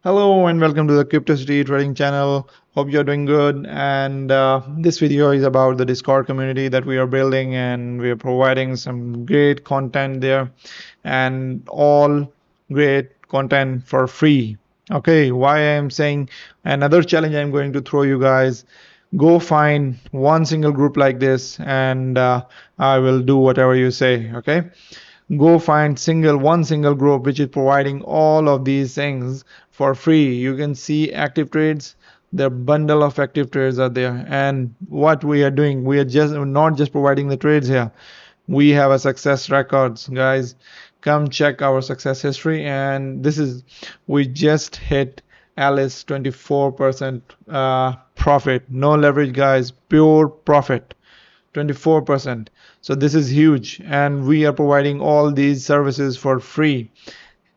Hello and welcome to the Cryptocity trading channel. Hope you're doing good. And this video is about the Discord community that we are building, and we are providing some great content there, and all great content for free. Okay, why I am saying another challenge I'm going to throw you guys. Go find one single group like this, and I will do whatever you say. Okay, go find one single group which is providing all of these things for free. You can see active trades. The bundle of active trades are there, and what we are doing, we are just not just providing the trades here. We have a success records, guys. Come check our success history, and this is, we just hit Alice 24% profit. No leverage, guys, pure profit. 24%. So this is huge, and we are providing all these services for free.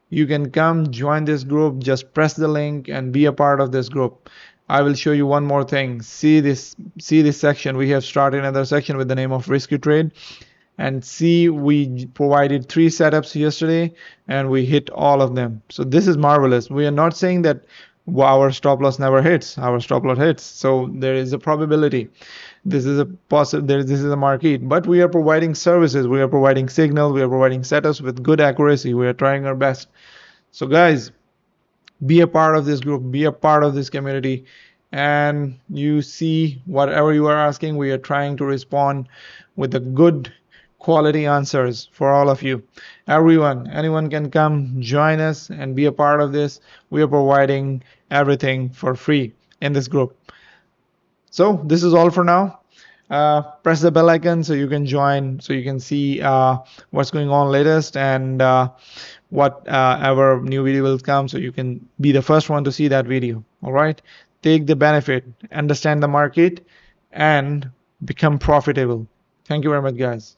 You can come join this group. Just press the link and be a part of this group. I will show you one more thing. See this section. We have started another section with the name of risky trade, and see, we provided 3 setups yesterday and we hit all of them. So this is marvelous. We are not saying that our stop loss never hits. Our stop loss hits, so there is a probability. This is a this is a market, but we are providing services, we are providing signal, we are providing setups with good accuracy. We are trying our best. So guys, be a part of this group, be a part of this community, and you see, whatever you are asking, we are trying to respond with the good quality answers for all of you. Anyone can come join us and be a part of this. We are providing everything for free in this group. So this is all for now. Press the bell icon so you can join, so you can see what's going on latest, and whatever new video will come, so you can be the first one to see that video. All right, take the benefit, understand the market, and become profitable. Thank you very much, guys.